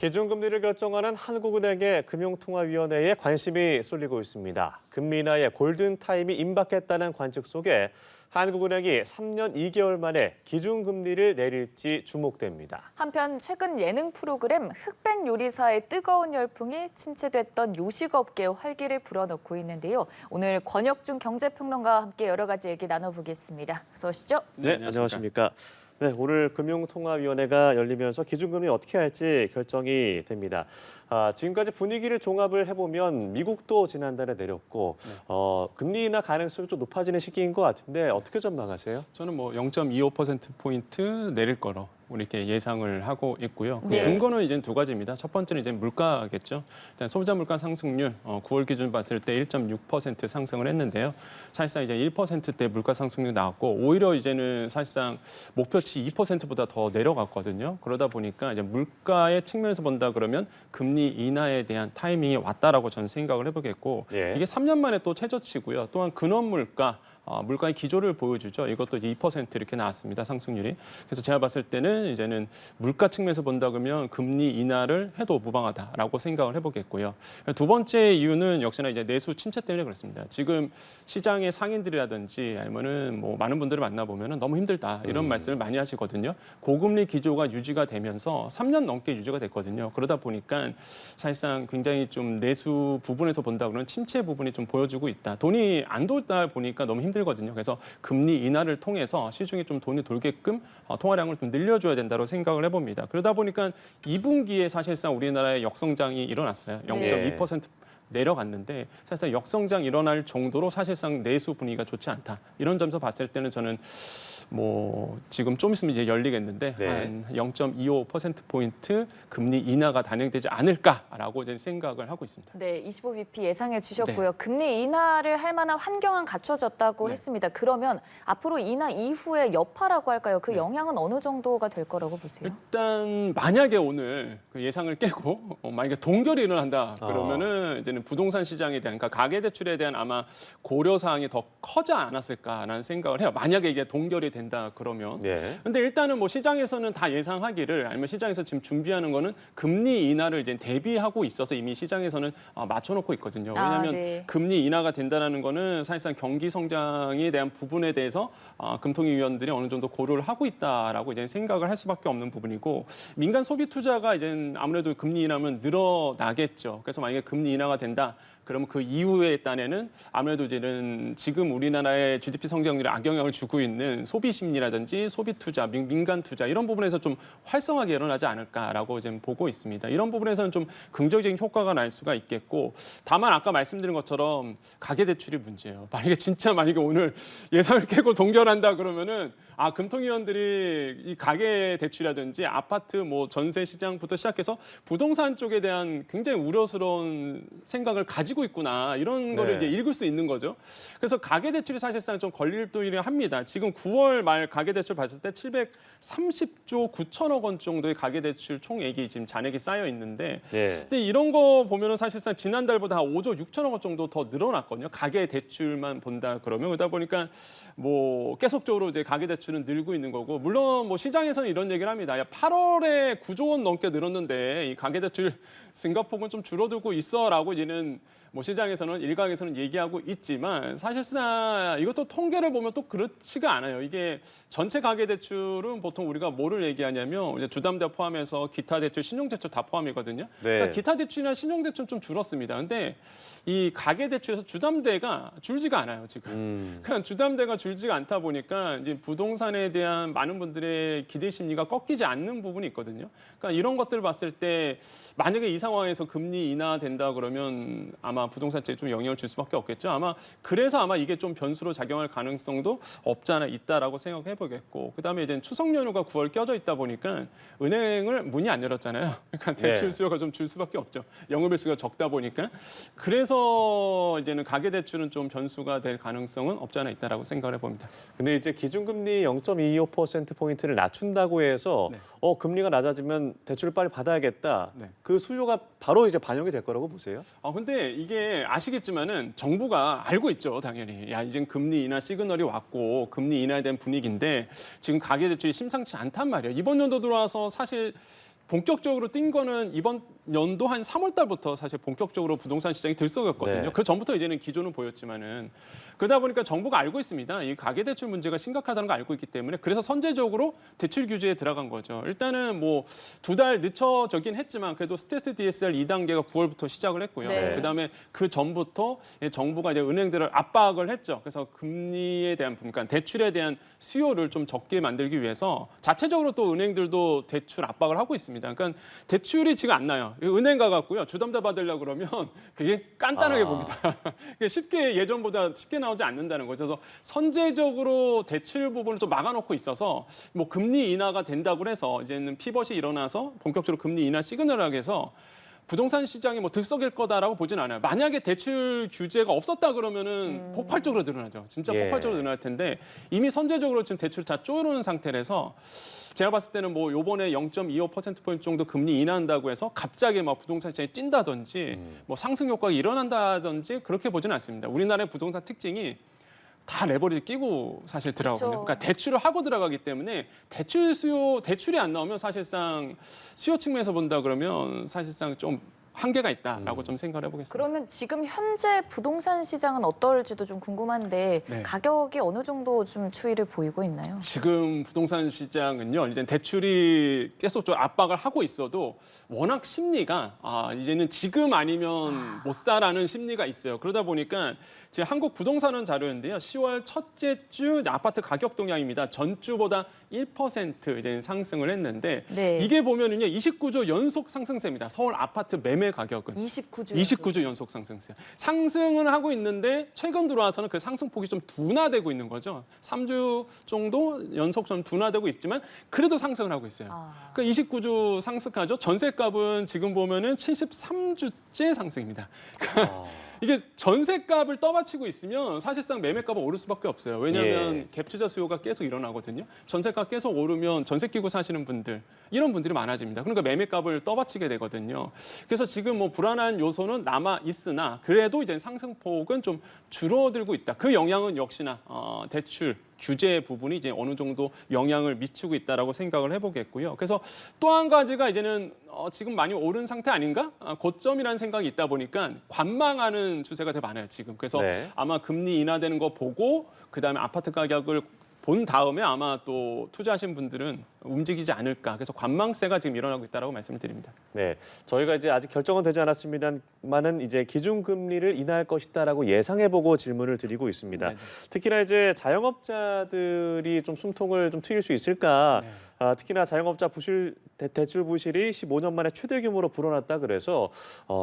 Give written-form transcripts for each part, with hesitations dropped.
기준금리를 결정하는 한국은행의 금융통화위원회에 관심이 쏠리고 있습니다. 금리 인하의 골든타임이 임박했다는 관측 속에 한국은행이 3년 2개월 만에 기준금리를 내릴지 주목됩니다. 한편 최근 예능 프로그램 흑백 요리사의 뜨거운 열풍이 침체됐던 요식업계에 활기를 불어넣고 있는데요. 오늘 권혁중 경제평론가와 함께 여러 가지 얘기 나눠보겠습니다. 어서 오시죠. 네, 안녕하십니까. 네, 오늘 금융통화위원회가 열리면서 기준금리 어떻게 할지 결정이 됩니다. 지금까지 분위기를 종합을 해보면 미국도 지난달에 내렸고 금리 인하 가능성이 좀 높아지는 시기인 것 같은데 어떻게 전망하세요? 저는 뭐 0.25%포인트 내릴 거로 이렇게 예상을 하고 있고요. 네. 근거는 이제 두 가지입니다. 첫 번째는 이제 물가겠죠. 일단 소비자 물가 상승률 9월 기준 봤을 때 1.6% 상승을 했는데요. 사실상 이제 1%대 물가 상승률 나왔고 오히려 이제는 사실상 목표치 2%보다 더 내려갔거든요. 그러다 보니까 이제 물가의 측면에서 본다 그러면 금리 인하에 대한 타이밍이 왔다라고 저는 생각을 해보겠고 예. 이게 3년 만에 또 최저치고요. 또한 근원 물가 물가의 기조를 보여주죠. 이것도 이제 2% 이렇게 나왔습니다. 상승률이. 그래서 제가 봤을 때는 이제는 물가 측면에서 본다 그러면 금리 인하를 해도 무방하다라고 생각을 해보겠고요. 두 번째 이유는 역시나 이제 내수 침체 때문에 그렇습니다. 지금 시장의 상인들이라든지 아니면은 뭐 많은 분들을 만나보면은 너무 힘들다 이런 말씀을 많이 하시거든요. 고금리 기조가 유지가 되면서 3년 넘게 유지가 됐거든요. 그러다 보니까 사실상 굉장히 좀 내수 부분에서 본다 그러면 침체 부분이 좀 보여주고 있다. 돈이 안 돌다 보니까 너무 힘들거든요. 그래서 금리 인하를 통해서 시중에 좀 돈이 돌게끔 통화량을 좀 늘려줘야 된다고 생각을 해봅니다. 그러다 보니까 2분기에 사실상 우리나라의 역성장이 일어났어요. 0.2% 내려갔는데 사실상 역성장 일어날 정도로 사실상 내수 분위기가 좋지 않다. 이런 점에서 봤을 때는 저는 뭐 지금 좀 있으면 이제 열리겠는데 네. 한 0.25%포인트 금리 인하가 단행되지 않을까라고 이제 생각을 하고 있습니다. 네, 25bp 예상해 주셨고요. 네. 금리 인하를 할 만한 환경은 갖춰졌다고 네. 했습니다. 그러면 앞으로 인하 이후의 여파라고 할까요? 그 영향은 어느 정도가 될 거라고 보세요? 일단 만약에 오늘 그 예상을 깨고 만약에 동결이 일어난다 그러면은 이제는 부동산 시장에 대한 그러니까 가계 대출에 대한 아마 고려 사항이 더 커지 않았을까라는 생각을 해요. 만약에 이게 동결이 된다 그러면. 네. 근데 일단은 뭐 시장에서는 다 예상하기를 아니면 시장에서 지금 준비하는 거는 금리 인하를 이제 대비하고 있어서 이미 시장에서는 맞춰놓고 있거든요. 왜냐하면 네. 금리 인하가 된다는 거는 사실상 경기 성장에 대한 부분에 대해서 금통위 위원들이 어느 정도 고려를 하고 있다라고 이제 생각을 할 수밖에 없는 부분이고 민간 소비 투자가 이제 아무래도 금리 인하면 늘어나겠죠. 그래서 만약에 금리 인하가 된다. 그러면 그 이후에 딴에는 아무래도 이제는 지금 우리나라의 GDP 성장률에 악영향을 주고 있는 소비 심리라든지 소비 투자, 민간 투자 이런 부분에서 좀 활성화가 일어나지 않을까라고 지금 보고 있습니다. 이런 부분에서는 좀 긍정적인 효과가 날 수가 있겠고 다만 아까 말씀드린 것처럼 가계 대출이 문제예요. 만약에 오늘 예상을 깨고 동결한다 그러면은 금통위원들이 이 가계 대출이라든지 아파트 뭐 전세 시장부터 시작해서 부동산 쪽에 대한 굉장히 우려스러운 생각을 가지고 있구나 이런 거를 이제 읽을 수 있는 거죠. 그래서 가계 대출이 사실상 좀 걸릴도이를 합니다. 지금 9월 말 가계 대출 봤을 때 730조 9천억 원 정도의 가계 대출 총액이 지금 잔액이 쌓여 있는데, 근데 이런 거 보면은 사실상 지난달보다 한 5조 6천억 원 정도 더 늘어났거든요. 가계 대출만 본다 그러면 그러다 보니까 뭐 계속적으로 이제 가계 대출은 늘고 있는 거고 물론 뭐 시장에서는 이런 얘기를 합니다. 야, 8월에 9조 원 넘게 늘었는데 이 가계 대출 증가폭은 좀 줄어들고 있어라고 얘는 뭐 시장에서는 일각에서는 얘기하고 있지만 사실상 이것도 통계를 보면 또 그렇지가 않아요. 이게 전체 가계 대출은 보통 우리가 뭐를 얘기하냐면 이제 주담대 포함해서 기타 대출, 신용 대출 다 포함이거든요. 그러니까 기타 대출이나 신용 대출은 좀 줄었습니다. 근데 이 가계 대출에서 주담대가 줄지가 않아요, 지금. 그냥 주담대가 줄지가 않다 보니까 이제 부동산에 대한 많은 분들의 기대 심리가 꺾이지 않는 부분이 있거든요. 그러니까 이런 것들을 봤을 때 만약에 이 상황에서 금리 인하된다 그러면 아마 부동산 쪽에 좀 영향을 줄 수밖에 없겠죠. 그래서 아마 이게 좀 변수로 작용할 가능성도 없지 않아 있다라고 생각해 보겠고 그다음에 이제 추석 연휴가 9월 껴져 있다 보니까 은행을 문이 안 열었잖아요. 그러니까 대출 수요가 좀 줄 수밖에 없죠. 영업일 수가 적다 보니까 그래서 이제는 가계 대출은 좀 변수가 될 가능성은 없지 않아 있다라고 생각을 해봅니다. 근데 이제 기준금리 0.25%포인트를 낮춘다고 해서 금리가 낮아지면 대출을 빨리 받아야겠다. 그 수요가 바로 이제 반영이 될 거라고 보세요? 근데 이게 아시겠지만은 정부가 알고 있죠, 당연히. 야, 이젠 금리 인하 시그널이 왔고 금리 인하에 대한 분위기인데 지금 가계 대출이 심상치 않단 말이에요. 이번 연도 들어와서 사실 본격적으로 뛴 거는 이번 연도 한 3월 달부터 사실 본격적으로 부동산 시장이 들썩였거든요. 네. 그 전부터 이제는 기조는 보였지만은 그러다 보니까 정부가 알고 있습니다. 이 가계대출 문제가 심각하다는 걸 알고 있기 때문에 그래서 선제적으로 대출 규제에 들어간 거죠. 일단은 뭐 2달 늦춰지긴 했지만 그래도 스트레스 DSR 2단계가 9월부터 시작을 했고요. 네. 그다음에 그 전부터 정부가 이제 은행들을 압박을 했죠. 그래서 금리에 대한 부분, 그러니까 대출에 대한 수요를 좀 적게 만들기 위해서 자체적으로 또 은행들도 대출 압박을 하고 있습니다. 그러니까 대출이 지금 안 나요. 은행 가갖고요. 주담대 받으려고 그러면 그게 간단하게 봅니다. 쉽게 예전보다 쉽게 나오지 않는다는 거죠. 그래서 선제적으로 대출 부분을 좀 막아놓고 있어서 뭐 금리 인하가 된다고 해서 이제는 피벗이 일어나서 본격적으로 금리 인하 시그널을 하게 해서 부동산 시장이 뭐 들썩일 거다라고 보진 않아요. 만약에 대출 규제가 없었다 그러면은 폭발적으로 늘어나죠. 진짜 예. 폭발적으로 늘어날 텐데 이미 선제적으로 지금 대출을 다 쪼르는 상태라서 제가 봤을 때는 뭐 요번에 0.25%포인트 정도 금리 인하한다고 해서 갑자기 막 부동산 시장이 뛴다든지 뭐 상승 효과가 일어난다든지 그렇게 보지는 않습니다. 우리나라의 부동산 특징이 다 레버리지 끼고 사실 들어가거든요. 그렇죠. 그러니까 대출을 하고 들어가기 때문에 대출 수요, 대출이 안 나오면 사실상 수요 측면에서 본다 그러면 사실상 좀 한계가 있다라고 좀 생각을 해보겠습니다. 그러면 지금 현재 부동산 시장은 어떨지도 좀 궁금한데 네. 가격이 어느 정도 좀 추이를 보이고 있나요? 지금 부동산 시장은요, 이제 대출이 계속 좀 압박을 하고 있어도 워낙 심리가 이제는 지금 아니면 못 사라는 심리가 있어요. 그러다 보니까 지금 한국 부동산원 자료인데요, 10월 첫째 주 아파트 가격 동향입니다. 전주보다 1% 이제 상승을 했는데 네. 이게 보면은요, 29주 연속 상승세입니다. 서울 아파트 매매 가격은. 29주. 연속 상승세. 상승은 하고 있는데 최근 들어와서는 그 상승폭이 좀 둔화되고 있는 거죠. 3주 정도 연속 좀 둔화되고 있지만 그래도 상승을 하고 있어요. 그러니까 29주 상승하죠. 전세값은 지금 보면은 73주째 상승입니다. 이게 전세값을 떠받치고 있으면 사실상 매매값은 오를 수밖에 없어요. 왜냐하면 갭 투자 수요가 계속 일어나거든요. 전세값 계속 오르면 전세 끼고 사시는 분들, 이런 분들이 많아집니다. 그러니까 매매값을 떠받치게 되거든요. 그래서 지금 뭐 불안한 요소는 남아 있으나 그래도 이제 상승폭은 좀 줄어들고 있다. 그 영향은 역시나 대출 규제 부분이 이제 어느 정도 영향을 미치고 있다라고 생각을 해보겠고요. 그래서 또 한 가지가 이제는 지금 많이 오른 상태 아닌가? 고점이라는 생각이 있다 보니까 관망하는 추세가 되게 많아요, 지금. 그래서 네. 아마 금리 인하되는 거 보고 그다음에 아파트 가격을 본 다음에 아마 또 투자하신 분들은 움직이지 않을까. 그래서 관망세가 지금 일어나고 있다라고 말씀을 드립니다. 네, 저희가 이제 아직 결정은 되지 않았습니다만은 이제 기준금리를 인하할 것이다라고 예상해보고 질문을 드리고 있습니다. 네네. 특히나 이제 자영업자들이 좀 숨통을 좀 트일 수 있을까? 네. 특히나 자영업자 대출 부실이 15년 만에 최대 규모로 불어났다 그래서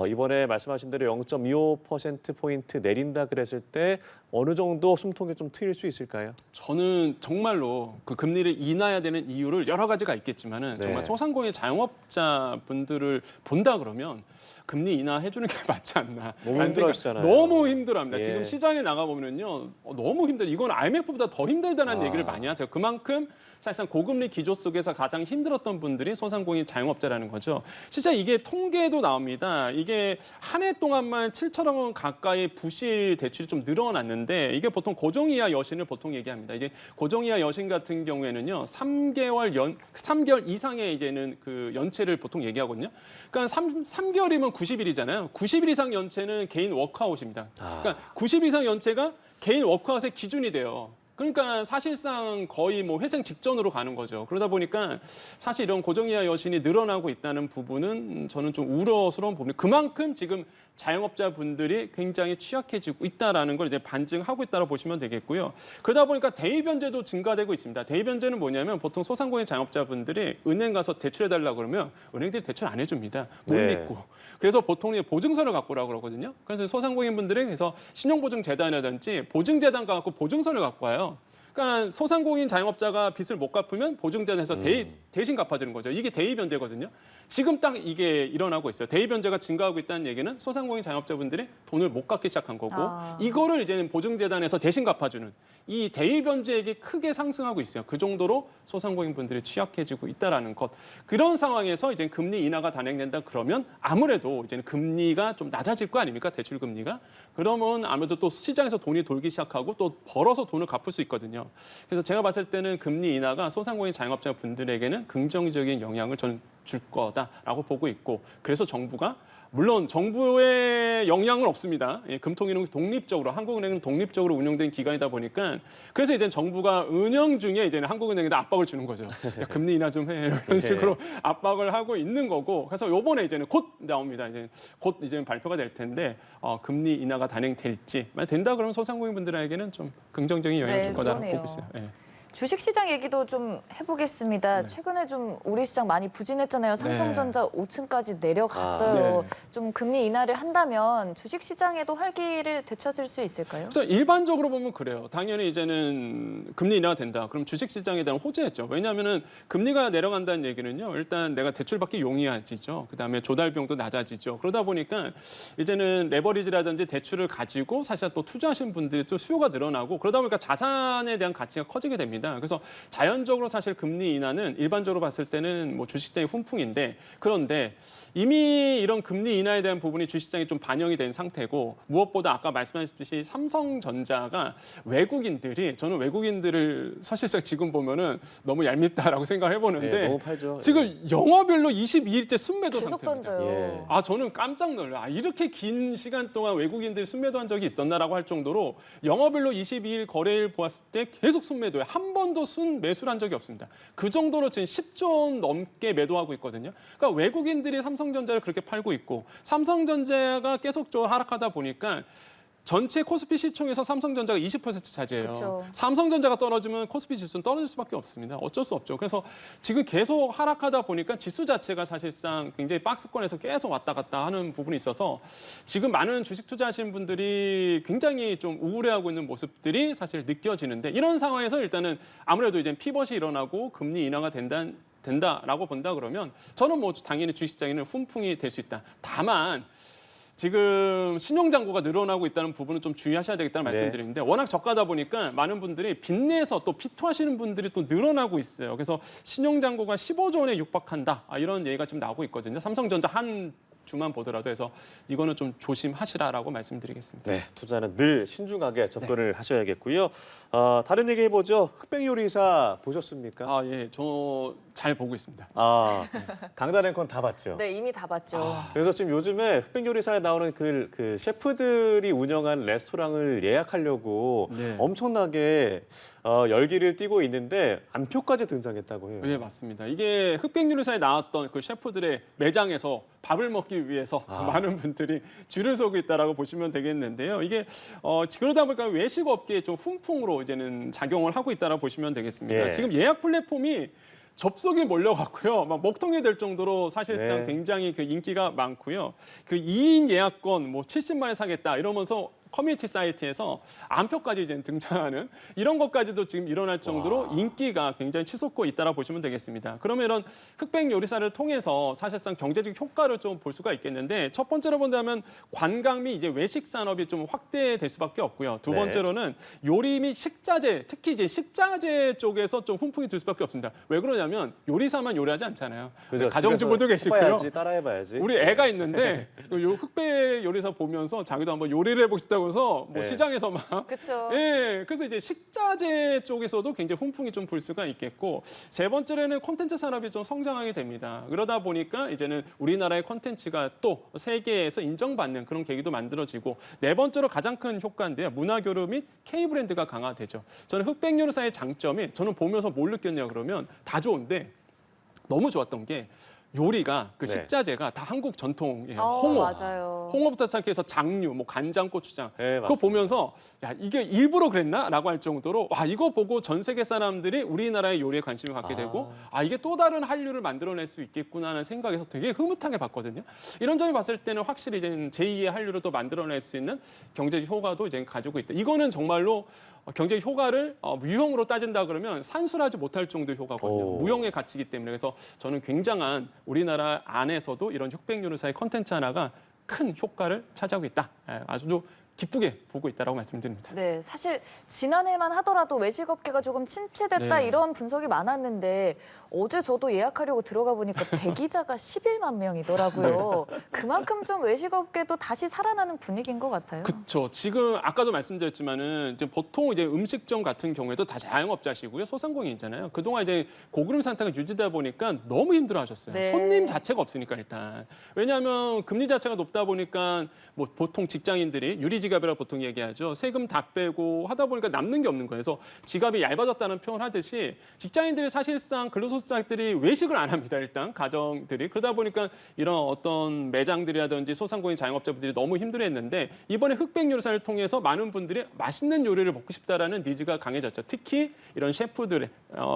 이번에 말씀하신 대로 0.25%포인트 내린다 그랬을 때 어느 정도 숨통이 좀 트일 수 있을까요? 저는 정말로 그 금리를 인하해야 되는 이유를 여러 가지가 있겠지만은 네. 정말 소상공인 자영업자 분들을 본다 그러면 금리 인하해 주는 게 맞지 않나. 너무 라는 힘들어하시잖아요. 생각, 너무 힘들어합니다. 예. 지금 시장에 나가 보면은요, 너무 힘들. 이건 IMF보다 더 힘들다는 아. 얘기를 많이 하세요. 그만큼 사실상 고금리 기조 속에서 가장 힘들었던 분들이 소상공인 자영업자라는 거죠. 진짜 이게 통계도 나옵니다. 이게 한 해 동안만 7천억 원 가까이 부실 대출이 좀 늘어났는데 이게 보통 고정이하 여신을 보통 얘기합니다. 이제 고정이하 여신 같은 경우에는요, 3개월 이상의 이제는 그 연체를 보통 얘기하거든요. 그러니까 3개월이면 90일이잖아요. 90일 이상 연체는 개인 워크아웃입니다. 그러니까 90일 이상 연체가 개인 워크아웃의 기준이 돼요. 그러니까 사실상 거의 뭐 회생 직전으로 가는 거죠. 그러다 보니까 사실 이런 고정이하 여신이 늘어나고 있다는 부분은 저는 좀 우려스러운 부분이 그만큼 지금 자영업자분들이 굉장히 취약해지고 있다라는 걸 이제 반증하고 있다고 보시면 되겠고요. 그러다 보니까 대입 변제도 증가되고 있습니다. 대입 변제는 뭐냐면 보통 소상공인 자영업자분들이 은행 가서 대출해달라고 그러면 은행들이 대출 안 해줍니다. 못 네. 믿고. 그래서 보통 보증서를 갖고 오라고 그러거든요. 그래서 소상공인분들이 그래서 신용보증재단이라든지 보증재단 가갖고 보증서를 갖고 와요. 그러니까 소상공인 자영업자가 빚을 못 갚으면 보증재단에서 대신 갚아주는 거죠. 이게 대입 변제거든요. 지금 딱 이게 일어나고 있어요. 대입 변제가 증가하고 있다는 얘기는 소상공인 자영업자분들이 돈을 못 갚기 시작한 거고 이거를 이제는 보증재단에서 대신 갚아주는 이 대입 변제액이 크게 상승하고 있어요. 그 정도로 소상공인분들이 취약해지고 있다라는 것. 그런 상황에서 이제 금리 인하가 단행된다 그러면 아무래도 이제는 금리가 좀 낮아질 거 아닙니까? 대출 금리가. 그러면 아무래도 또 시장에서 돈이 돌기 시작하고 또 벌어서 돈을 갚을 수 있거든요. 그래서 제가 봤을 때는 금리 인하가 소상공인 자영업자 분들에게는 긍정적인 영향을 저는 줄 거다라고 보고 있고 그래서 정부가 물론 정부의 영향은 없습니다. 예, 금통위는 독립적으로 한국은행은 독립적으로 운영된 기관이다 보니까 그래서 이제 정부가 운영 중에 이제는 한국은행에다 압박을 주는 거죠. 야, 금리 인하 좀 해 이런 식으로 압박을 하고 있는 거고 그래서 요번에 이제는 곧 나옵니다. 이제 곧 이제 발표가 될 텐데 금리 인하가 단행될지 만약 된다 그러면 소상공인분들에게는 좀 긍정적인 영향을 줄 거다라고 그러네요. 보고 있어요. 예. 주식시장 얘기도 좀 해보겠습니다. 최근에 좀 우리 시장 많이 부진했잖아요. 삼성전자 5층까지 내려갔어요. 좀 금리 인하를 한다면 주식시장에도 활기를 되찾을 수 있을까요? 그래서 일반적으로 보면 그래요. 당연히 이제는 금리 인하가 된다. 그럼 주식시장에 대한 호재였죠. 왜냐하면은 금리가 내려간다는 얘기는요. 일단 내가 대출받기 용이해지죠. 그다음에 조달 비용도 낮아지죠. 그러다 보니까 이제는 레버리지라든지 대출을 가지고 사실 또 투자하시는 분들이 또 수요가 늘어나고 그러다 보니까 자산에 대한 가치가 커지게 됩니다. 그래서 자연적으로 사실 금리 인하는 일반적으로 봤을 때는 뭐 주식시장의 훈풍인데 그런데 이미 이런 금리 인하에 대한 부분이 주식시장에 좀 반영이 된 상태고 무엇보다 아까 말씀하셨듯이 삼성전자가 저는 외국인들을 사실상 지금 보면은 너무 얄밉다라고 생각을 해보는데 너무 팔죠. 지금 영화별로 22일째 순매도 계속 상태입니다. 던져요. 저는 깜짝 놀라요. 이렇게 긴 시간 동안 외국인들이 순매도한 적이 있었나라고 할 정도로 영화별로 22일 거래일 보았을 때 계속 순매도에 한 번도 순매수를 한 적이 없습니다. 그 정도로 지금 10조 넘게 매도하고 있거든요. 그러니까 외국인들이 삼성전자를 그렇게 팔고 있고 삼성전자가 계속적으로 하락하다 보니까 전체 코스피 시총에서 삼성전자가 20% 차지해요. 그쵸. 삼성전자가 떨어지면 코스피 지수는 떨어질 수밖에 없습니다. 어쩔 수 없죠. 그래서 지금 계속 하락하다 보니까 지수 자체가 사실상 굉장히 박스권에서 계속 왔다 갔다 하는 부분이 있어서 지금 많은 주식 투자하시는 분들이 굉장히 좀 우울해하고 있는 모습들이 사실 느껴지는데 이런 상황에서 일단은 아무래도 이제 피벗이 일어나고 금리 인하가 된다라고 본다 그러면 저는 뭐 당연히 주식시장에는 훈풍이 될 수 있다. 다만 지금 신용잔고가 늘어나고 있다는 부분은 좀 주의하셔야 되겠다는 말씀드리는데 워낙 저가다 보니까 많은 분들이 빚내서 또 피토하시는 분들이 또 늘어나고 있어요. 그래서 신용잔고가 15조 원에 육박한다. 이런 얘기가 지금 나오고 있거든요. 삼성전자 한 주만 보더라도 해서 이거는 좀 조심하시라라고 말씀드리겠습니다. 네, 투자는 늘 신중하게 접근을 하셔야겠고요. 다른 얘기 해보죠. 흑백요리사 보셨습니까? 예, 저 잘 보고 있습니다. 강단 앵커는 다 봤죠. 네, 이미 다 봤죠. 그래서 지금 요즘에 흑백요리사에 나오는 그 셰프들이 운영한 레스토랑을 예약하려고 네. 엄청나게 열기를 띠고 있는데 안표까지 등장했다고 해요. 네, 맞습니다. 이게 흑백요리사에 나왔던 그 셰프들의 매장에서 밥을 먹기 위해서 많은 분들이 줄을 서고 있다라고 보시면 되겠는데요. 이게 그러다 보니까 외식 업계에 좀 훈풍으로 이제는 작용을 하고 있다라고 보시면 되겠습니다. 예. 지금 예약 플랫폼이 접속이 몰려갔고요. 막 먹통이 될 정도로 사실상 네. 굉장히 그 인기가 많고요. 그 2인 예약권 뭐 70만에 사겠다 이러면서 커뮤니티 사이트에서 안표까지 이제 등장하는 이런 것까지도 지금 일어날 정도로 인기가 굉장히 치솟고 있다라고 보시면 되겠습니다. 그러면 이런 흑백 요리사를 통해서 사실상 경제적 효과를 좀 볼 수가 있겠는데 첫 번째로 본다면 관광 및 이제 외식 산업이 좀 확대될 수밖에 없고요. 두 네. 번째로는 요리 및 식자재, 특히 이제 식자재 쪽에서 좀 훈풍이 들 수밖에 없습니다. 왜 그러냐면 요리사만 요리하지 않잖아요. 그죠? 가정주부도 집에서 계시고요. 해봐야지, 따라해봐야지. 우리 애가 있는데 요 흑백 요리사 보면서 자기도 한번 요리를 해보고 싶다고 해서 뭐 네. 시장에서 막 그렇죠. 예, 그래서 이제 식자재 쪽에서도 굉장히 훈풍이 좀 불 수가 있겠고 세 번째로는 콘텐츠 산업이 좀 성장하게 됩니다. 그러다 보니까 이제는 우리나라의 콘텐츠가 또 세계에서 인정받는 그런 계기도 만들어지고 네 번째로 가장 큰 효과인데요. 문화교류 및 K 브랜드가 강화되죠. 저는 흑백 요리사의 장점이 저는 보면서 뭘 느꼈냐 그러면 다 좋은데 너무 좋았던 게 요리가 그 네. 식자재가 다 한국 전통이에요. 홍어. 맞아요. 홍어부터 시작해서 장류, 뭐 간장, 고추장. 네, 그거 맞습니다. 보면서 야 이게 일부러 그랬나라고 할 정도로 와 이거 보고 전 세계 사람들이 우리나라의 요리에 관심을 갖게 되고 이게 또 다른 한류를 만들어낼 수 있겠구나라는 생각에서 되게 흐뭇하게 봤거든요. 이런 점을 봤을 때는 확실히 이제 제2의 한류를 또 만들어낼 수 있는 경제적 효과도 이제 가지고 있다. 이거는 정말로 경제적 효과를 무형으로 따진다 그러면 산술하지 못할 정도의 효과거든요. 오. 무형의 가치이기 때문에 그래서 저는 굉장한 우리나라 안에서도 이런 흑백 요리사의 컨텐츠 하나가 큰 효과를 차지하고 있다. 아주 기쁘게 보고 있다라고 말씀드립니다. 네, 사실 지난해만 하더라도 외식업계가 조금 침체됐다 네. 이런 분석이 많았는데 어제 저도 예약하려고 들어가 보니까 대기자가 11만 명이더라고요. 그만큼 좀 외식업계도 다시 살아나는 분위기인 것 같아요. 그렇죠. 지금 아까도 말씀드렸지만은 이제 보통 이제 음식점 같은 경우에도 다 자영업자시고요, 소상공인이잖아요. 그동안 이제 고금리 상태가 유지되다 보니까 너무 힘들어하셨어요. 네. 손님 자체가 없으니까 일단. 왜냐하면 금리 자체가 높다 보니까 뭐 보통 직장인들이 유리지갑이라고 보통 얘기하죠. 세금 다 빼고 하다 보니까 남는 게 없는 거예요. 그래서 지갑이 얇아졌다는 표현을 하듯이 직장인들이 사실상 근로소득자들이 외식을 안 합니다. 일단 가정들이. 그러다 보니까 이런 어떤 매장들이라든지 소상공인 자영업자분들이 너무 힘들어했는데 이번에 흑백 요리사를 통해서 많은 분들이 맛있는 요리를 먹고 싶다라는 니즈가 강해졌죠. 특히 이런 셰프들의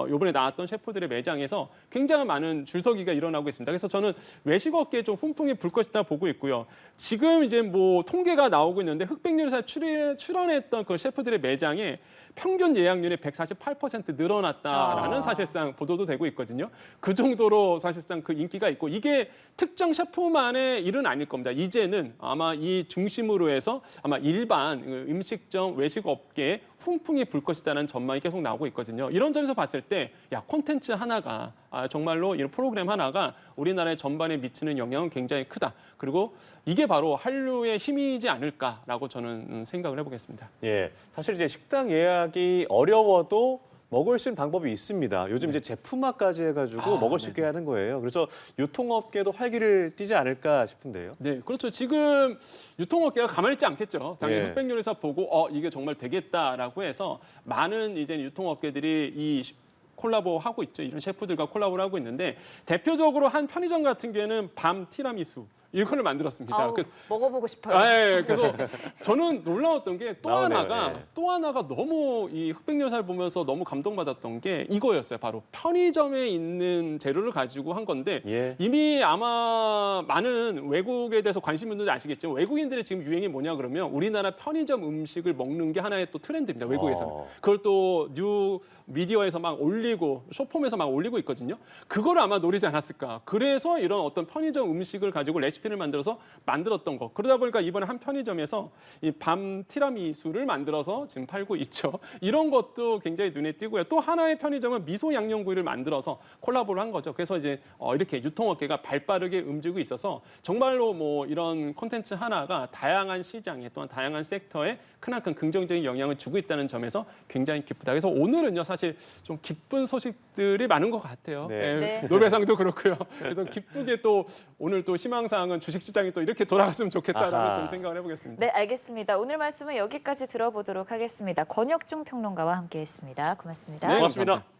이번에 나왔던 셰프들의 매장에서 굉장히 많은 줄서기가 일어나고 있습니다. 그래서 저는 외식업계에 좀 훈풍이 불 것이다 보고 있고요. 지금 이제 뭐 통계가 나오고 있는데 흑백 요리사 출연했던 그 셰프들의 매장에 평균 예약률이 148% 늘어났다라는 사실상 보도도 되고 있거든요. 그 정도로 사실상 그 인기가 있고 이게 특정 셰프만의 일은 아닐 겁니다. 이제는 아마 이 중심으로 해서 아마 일반 음식점 외식업계에 훈풍이 불 것이다라는 전망이 계속 나오고 있거든요. 이런 점에서 봤을 때 야, 콘텐츠 하나가 정말로 이런 프로그램 하나가 우리나라의 전반에 미치는 영향은 굉장히 크다. 그리고 이게 바로 한류의 힘이지 않을까라고 저는 생각을 해보겠습니다. 예, 사실 이제 식당 예약이 어려워도 먹을 수 있는 방법이 있습니다. 요즘 이제 제품화까지 해가지고 먹을 수 있게 하는 거예요. 그래서 유통업계도 활기를 띠지 않을까 싶은데요. 네, 그렇죠. 지금 유통업계가 가만히 있지 않겠죠. 당연히 예. 흑백 요리사 보고 이게 정말 되겠다라고 해서 많은 이제 유통업계들이 이 콜라보 하고 있죠. 이런 셰프들과 콜라보를 하고 있는데 대표적으로 한 편의점 같은 경우에는 밤 티라미수 이거를 만들었습니다. 아우, 그래서 먹어보고 싶어요. 예, 그래서 저는 놀라웠던 게 또 나오네요, 하나가 예. 또 하나가 너무 이 흑백 요리사를 보면서 너무 감동받았던 게 이거였어요. 바로 편의점에 있는 재료를 가지고 한 건데 예. 이미 아마 많은 외국에 대해서 관심 있는 분들 아시겠지만 외국인들의 지금 유행이 뭐냐 그러면 우리나라 편의점 음식을 먹는 게 하나의 또 트렌드입니다. 외국에서는. 그걸 또 뉴 미디어에서 막 올리고 쇼폼에서 막 올리고 있거든요. 그걸 아마 노리지 않았을까. 그래서 이런 어떤 편의점 음식을 가지고 레시피를 만들어서 만들었던 거. 그러다 보니까 이번에 한 편의점에서 이 밤 티라미수를 만들어서 지금 팔고 있죠. 이런 것도 굉장히 눈에 띄고요. 또 하나의 편의점은 미소 양념구이를 만들어서 콜라보를 한 거죠. 그래서 이제 이렇게 유통업계가 발빠르게 움직이고 있어서 정말로 뭐 이런 콘텐츠 하나가 다양한 시장에 또한 다양한 섹터에 크나큰 긍정적인 영향을 주고 있다는 점에서 굉장히 기쁘다. 그래서 오늘은요 사실 좀 기쁜 소식들이 많은 것 같아요. 네. 예, 네. 노벨상도 그렇고요. 그래서 기쁘게 또 오늘 또 희망사항은 주식시장이 또 이렇게 돌아갔으면 좋겠다라는 아하. 좀 생각을 해보겠습니다. 네, 알겠습니다. 오늘 말씀은 여기까지 들어보도록 하겠습니다. 권혁중 평론가와 함께했습니다. 고맙습니다. 네, 고맙습니다. 감사합니다.